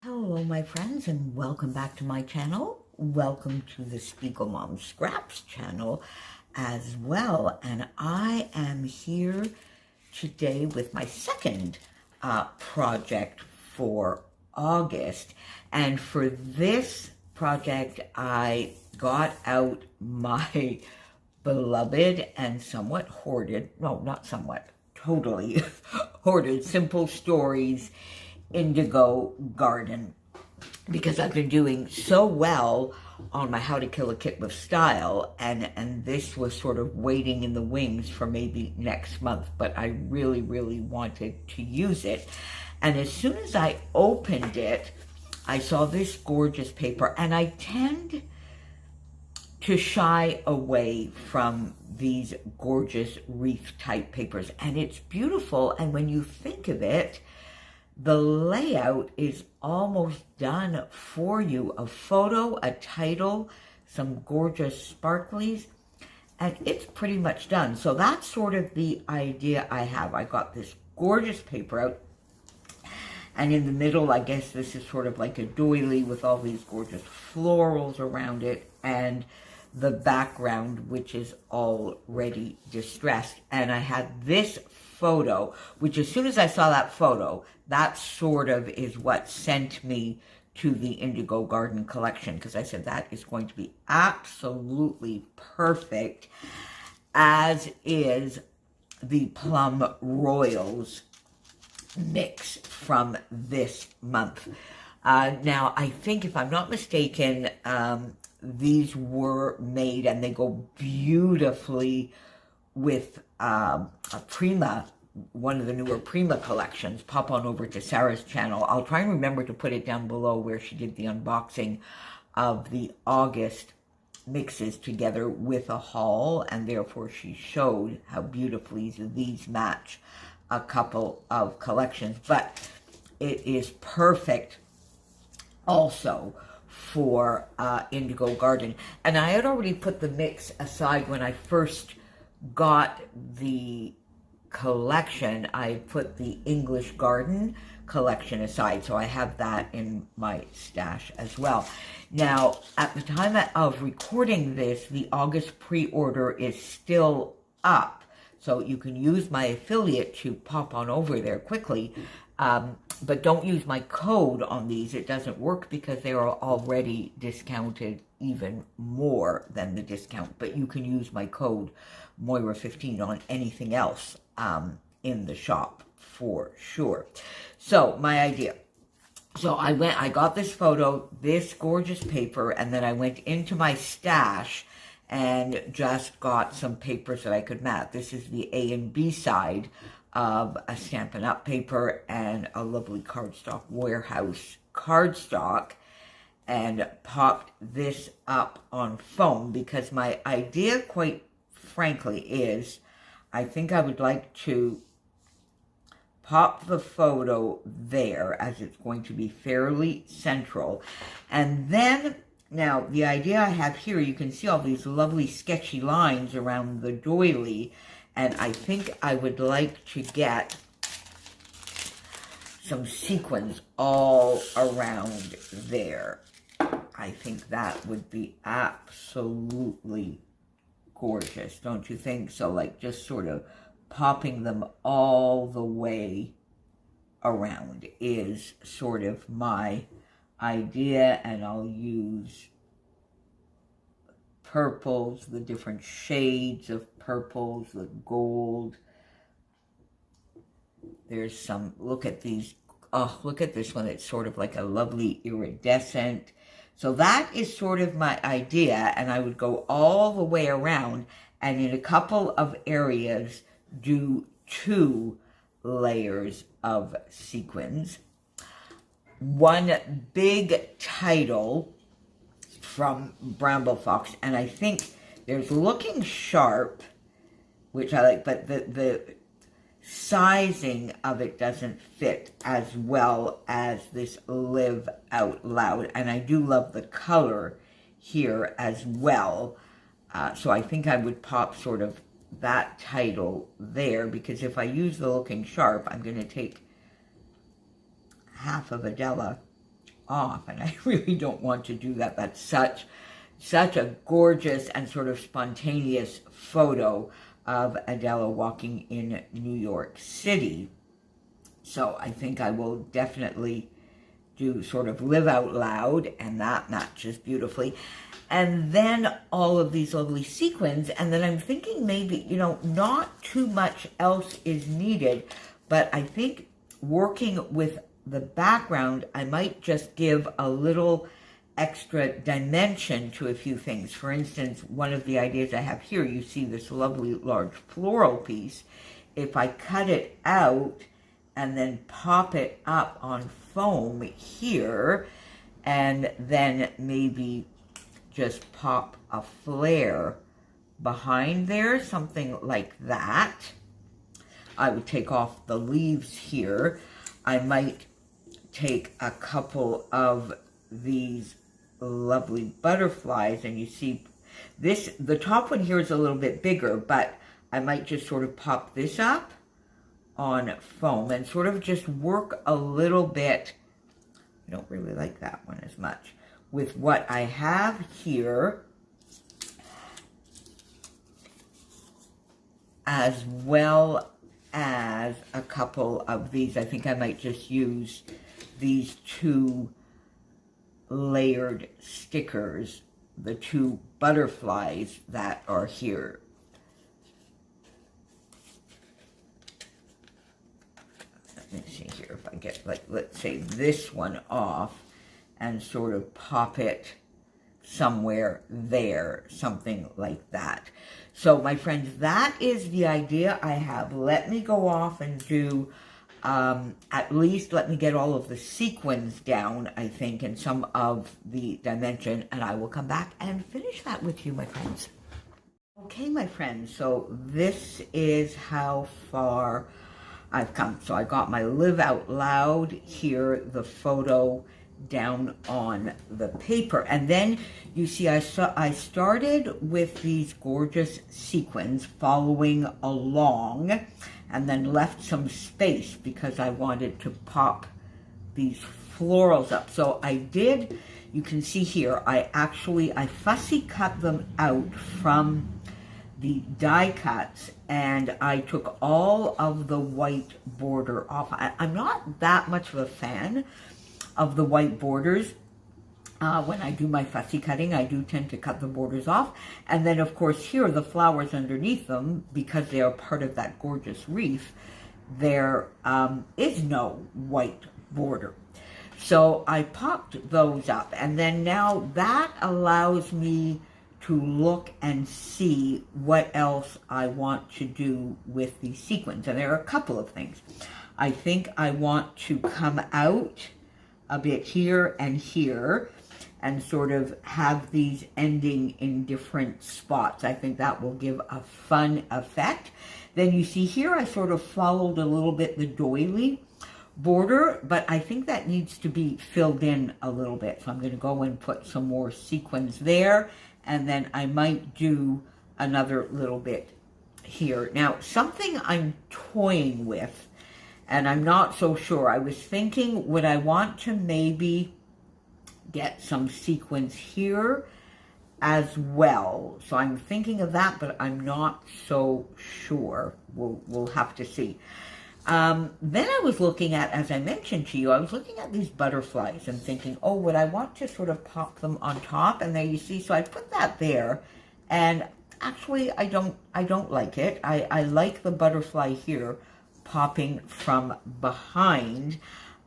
Hello my friends, and welcome back to my channel. Welcome to the Spiegelmomscraps channel as well. And I am here today with my second project for August. And for this project, I got out my beloved and somewhat hoarded, no, not somewhat, totally hoarded Simple Stories indigo garden, because I've been doing so well on my How to Kill a Kit with Style, and this was sort of waiting in the wings for maybe next month, but I really wanted to use it. And as soon as I opened it, I saw this gorgeous paper, and I tend to shy away from these gorgeous wreath type papers, and it's beautiful. And when you think of it, the layout is almost done for you. A photo, a title, some gorgeous sparklies, and it's pretty much done. So that's sort of the idea I have. I got this gorgeous paper out, and in the middle, I guess this is sort of like a doily with all these gorgeous florals around it, and the background, which is already distressed. And I had this photo, which as soon as I saw that photo, that sort of is what sent me to the Indigo Garden collection, because I said that is going to be absolutely perfect, as is the Plum Royals mix from this month. Now, I think, if I'm not mistaken, these were made, and they go beautifully with a Prima, one of the newer Prima collections. Pop on over to Sarah's channel. I'll try and remember to put it down below where she did the unboxing of the August mixes together with a haul, and therefore she showed how beautifully these match a couple of collections. But it is perfect also for Indigo Garden. And I had already put the mix aside when I first got the collection. I put the English Garden collection aside, so I have that in my stash as well. Now, at the time of recording this, the August pre-order is still up, so you can use my affiliate to pop on over there quickly. But don't use my code on these. It doesn't work because they are already discounted even more than the discount. But you can use my code Moira15 on anything else in the shop for sure. So my idea. So I got this photo, this gorgeous paper, and then I went into my stash and just got some papers that I could mat. This is the A and B side of a Stampin' Up! Paper and a lovely cardstock warehouse cardstock, and popped this up on foam because my idea, quite frankly, is I think I would like to pop the photo there, as it's going to be fairly central. And then, now the idea I have here, you can see all these lovely sketchy lines around the doily, and I think I would like to get some sequins all around there. I think that would be absolutely gorgeous, don't you think? So, like, just sort of popping them all the way around is sort of my idea. And I'll use purples, the different shades of purples, the gold. There's some, look at these, oh, look at this one. It's sort of like a lovely iridescent. So that is sort of my idea, and I would go all the way around, and in a couple of areas do 2 layers of sequins. One big title from Bramble Fox, and I think there's Looking Sharp, which I like, but the sizing of it doesn't fit as well as this Live Out Loud, and I do love the color here as well. So I think I would pop sort of that title there, because if I use the Looking Sharp, I'm going to take half of Adela off, and I really don't want to do that. That's such a gorgeous and sort of spontaneous photo of Adela walking in New York City. So I think I will definitely do sort of live out loud, and that matches beautifully. And then all of these lovely sequins, and then I'm thinking maybe, you know, not too much else is needed, but I think working with the background, I might just give a little extra dimension to a few things. For instance, one of the ideas I have here, you see this lovely large floral piece. If I cut it out and then pop it up on foam here, and then maybe just pop a flare behind there, something like that. I would take off the leaves here. I might take a couple of these lovely butterflies, and you see this, the top one here is a little bit bigger, but I might just sort of pop this up on foam and sort of just work a little bit. I don't really like that one as much with what I have here, as well as a couple of these. I think I might just use these two layered stickers, the two butterflies that are here. Let me see here if I get, like, let's say this one off and sort of pop it somewhere there, something like that. So my friends, that is the idea I have. Let me go off and do, at least let me get all of the sequins down, I think, and some of the dimension, and I will come back and finish that with you, my friends. Okay, my friends, so this is how far I've come. So I got my live out loud here, the photo down on the paper, and then you see I started with these gorgeous sequins following along, and then left some space because I wanted to pop these florals up. So I did, you can see here, I fussy cut them out from the die cuts, and I took all of the white border off. I'm not that much of a fan of the white borders. When I do my fussy cutting, I do tend to cut the borders off. And then, of course, here, the flowers underneath them, because they are part of that gorgeous wreath, there is no white border. So I popped those up. And then now that allows me to look and see what else I want to do with these sequins. And there are a couple of things. I think I want to come out a bit here and here and sort of have these ending in different spots. I think that will give a fun effect. Then you see here I sort of followed a little bit the doily border, but I think that needs to be filled in a little bit. So I'm going to go and put some more sequins there, and then I might do another little bit here. Now, something I'm toying with, and I'm not so sure. I was thinking, would I want to maybe get some sequins here as well? So I'm thinking of that, but I'm not so sure. We'll have to see. Then I was looking at, as I mentioned to you, I was looking at these butterflies and thinking, oh, would I want to sort of pop them on top? And there you see, so I put that there, and actually I don't like it. I like the butterfly here popping from behind.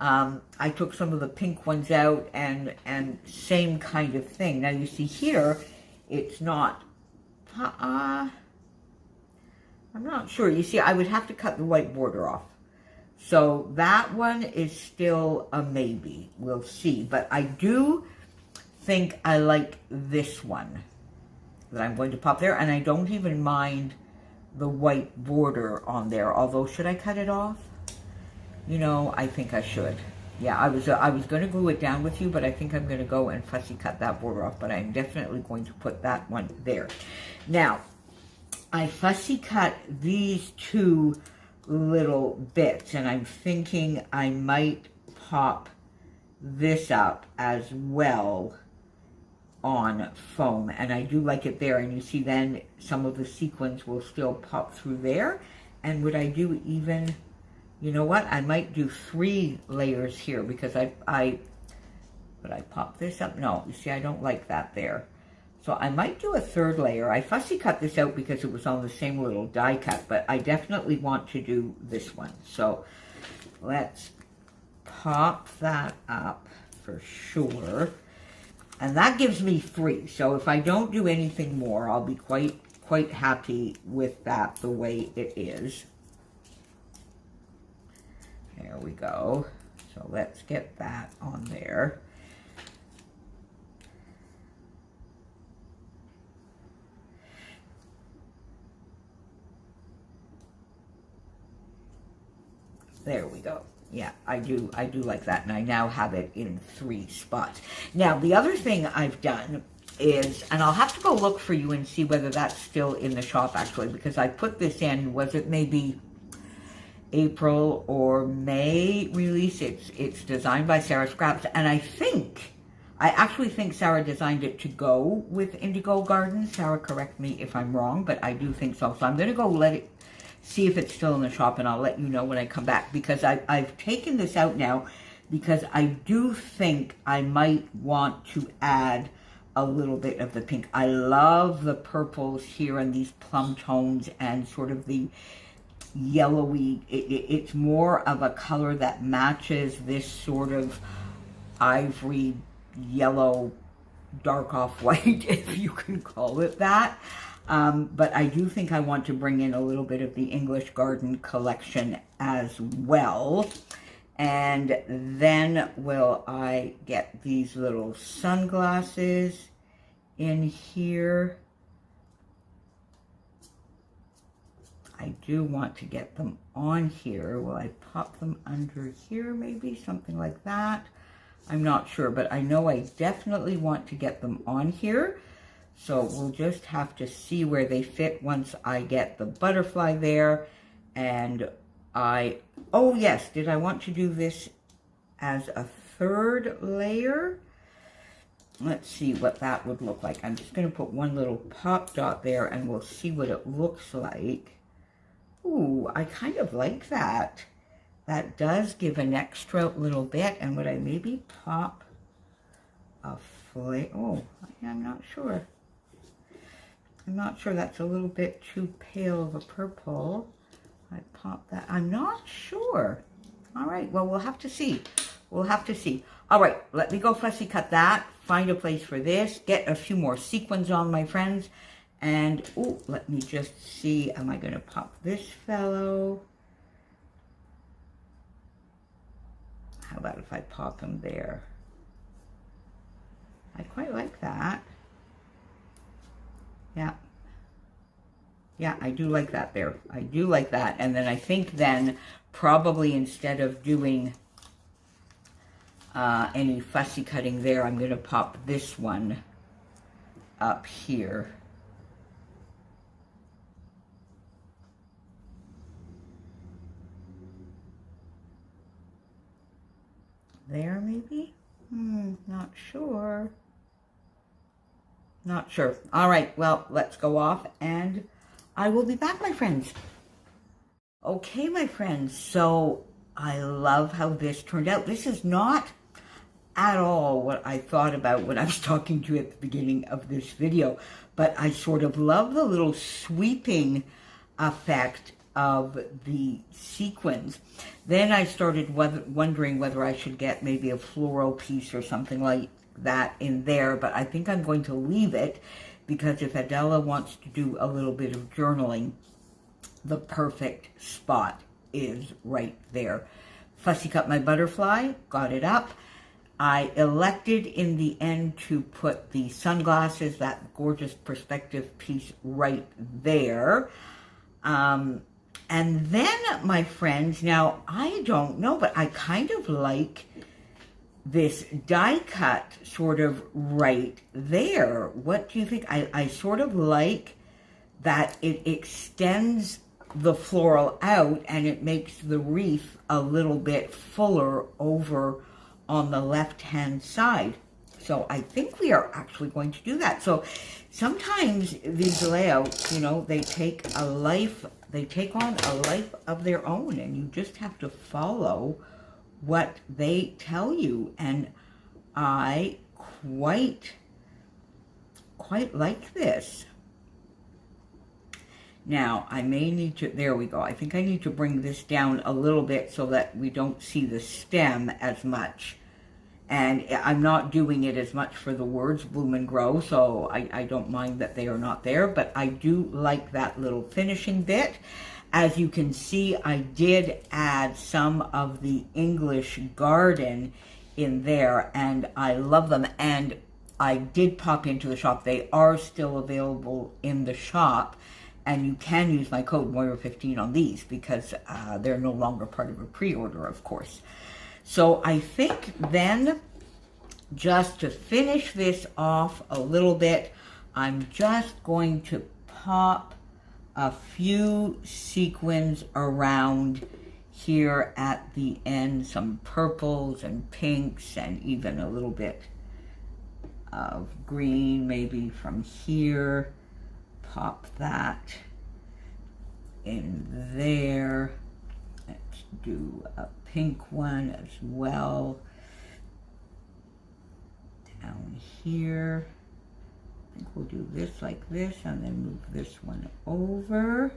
I took some of the pink ones out, and same kind of thing. Now you see here, it's not, I'm not sure. You see, I would have to cut the white border off. So that one is still a maybe. We'll see. But I do think I like this one that I'm going to pop there. And I don't even mind the white border on there. Although, should I cut it off? You know, I think I should. Yeah, I was going to glue it down with you, but I think I'm going to go and fussy cut that border off. But I'm definitely going to put that one there. Now, I fussy cut these two little bits, and I'm thinking I might pop this up as well on foam, and I do like it there. And you see then some of the sequins will still pop through there. And would I do even, you know what, I might do 3 layers here, because would I pop this up? No, you see I don't like that there. So I might do a 3rd layer. I fussy cut this out because it was on the same little die cut, but I definitely want to do this one. So let's pop that up for sure. And that gives me 3. So if I don't do anything more, I'll be quite happy with that the way it is. There we go. So let's get that on there. There we go. Yeah, I do like that, and I now have it in 3 spots. Now, the other thing I've done is, and I'll have to go look for you and see whether that's still in the shop, actually, because I put this in, was it maybe April or May release? It's designed by Sarah Scraps, and I actually think Sarah designed it to go with Indigo Garden. Sarah, correct me if I'm wrong, but I do think so. So I'm going to go see if it's still in the shop, and I'll let you know when I come back, because I've taken this out now because I do think I might want to add a little bit of the pink. I love the purples here and these plum tones and sort of the yellowy. It's more of a color that matches this sort of ivory yellow, dark off-white, if you can call it that. But I do think I want to bring in a little bit of the English Garden collection as well. And then will I get these little sunglasses in here. I do want to get them on here. Will I pop them under here maybe? Something like that. I'm not sure, but I know I definitely want to get them on here. So we'll just have to see where they fit once I get the butterfly there. And oh yes, did I want to do this as a 3rd layer? Let's see what that would look like. I'm just going to put one little pop dot there, and we'll see what it looks like. Ooh, I kind of like that. That does give an extra little bit. And would I maybe pop a flake? Oh, I'm not sure. I'm not sure, that's a little bit too pale of a purple. I pop that. I'm not sure. All right, well, we'll have to see. We'll have to see. All right, let me go fussy cut that, find a place for this, get a few more sequins on, my friends. And, ooh, let me just see, am I going to pop this fellow? How about if I pop him there? I quite like that. Yeah. Yeah, I do like that there. I do like that. And then I think then probably instead of doing any fussy cutting there, I'm going to pop this one up here. There maybe? Not sure. Not sure. All right, well, let's go off and I will be back, my friends. Okay, my friends, so I love how this turned out. This is not at all what I thought about when I was talking to you at the beginning of this video, but I sort of love the little sweeping effect of the sequins. Then I started wondering whether I should get maybe a floral piece or something like that in there, but I think I'm going to leave it because if Adela wants to do a little bit of journaling, the perfect spot is right there. Fussy cut my butterfly, got it up. I elected in the end to put the sunglasses, that gorgeous perspective piece right there. And then, my friends, now I don't know, but I kind of like this die cut sort of right there. What do you think? I sort of like that it extends the floral out and it makes the wreath a little bit fuller over on the left-hand side. So I think we are actually going to do that. So sometimes these layouts, you know, they take on a life of their own, and you just have to follow what they tell you. And I quite like this. Now, I may need to, there we go. I think I need to bring this down a little bit so that we don't see the stem as much. And I'm not doing it as much for the words bloom and grow, so I don't mind that they are not there, but I do like that little finishing bit. As you can see, I did add some of the English garden in there, and I love them. And I did pop into the shop. They are still available in the shop, and you can use my code Moira15 on these because they're no longer part of a pre-order, of course. So I think then, just to finish this off a little bit, I'm just going to pop a few sequins around here at the end, some purples and pinks and even a little bit of green maybe from here. Pop that in there. Let's do a pink one as well. Down here. I think we'll do this like this and then move this one over.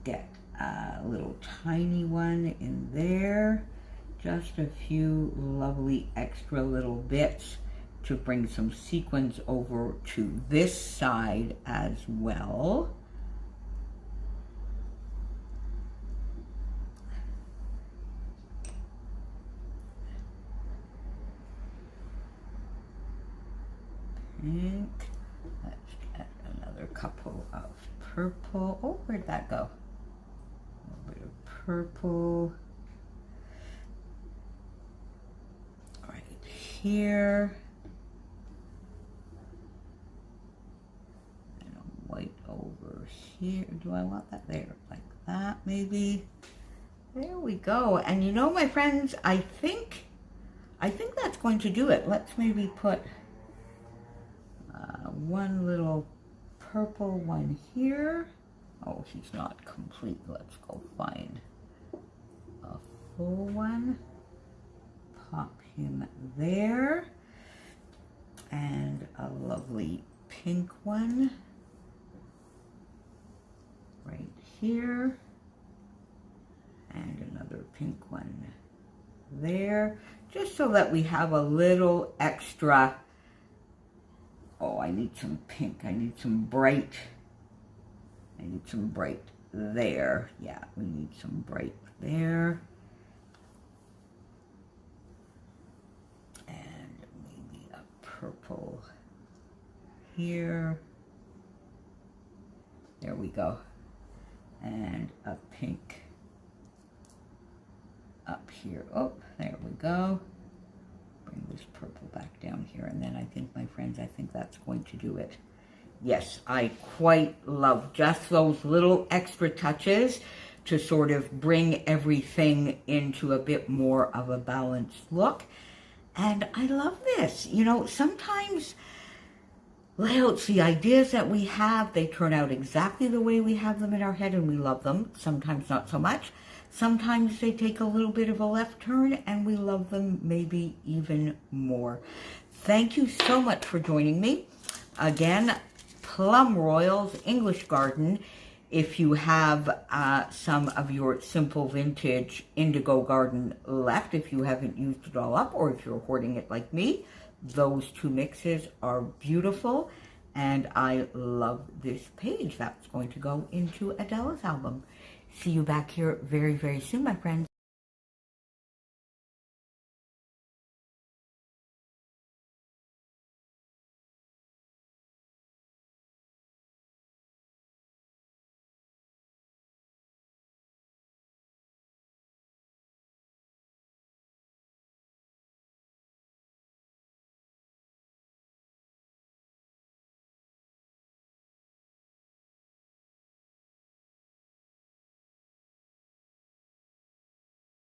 Get a little tiny one in there. Just a few lovely extra little bits to bring some sequins over to this side as well. Pink. Let's get another couple of purple. Oh, where'd that go? A little bit of purple. Right here. And a white over here. Do I want that there? Like that, maybe? There we go. And you know, my friends, I think that's going to do it. Let's maybe put one little purple one here. Oh, he's not complete. Let's go find a full one. Pop him there. And a lovely pink one right here. And another pink one there. Just so that we have a little extra. Oh, I need some pink. I need some bright. I need some bright there. Yeah, we need some bright there. And maybe a purple here. There we go. And a pink up here. Oh, there we go. Bring this purple back down here, and then I think, my friends, I think that's going to do it. Yes, I quite love just those little extra touches to sort of bring everything into a bit more of a balanced look. And I love this. You know, sometimes layouts, the ideas that we have, they turn out exactly the way we have them in our head, and we love them. Sometimes not so much. Sometimes they take a little bit of a left turn, and we love them maybe even more. Thank you so much for joining me. Again, Plum Royals English Garden. If you have some of your simple vintage indigo garden left, if you haven't used it all up, or if you're hoarding it like me, those two mixes are beautiful. And I love this page. That's going to go into Adela's album. See you back here very, very soon, my friends.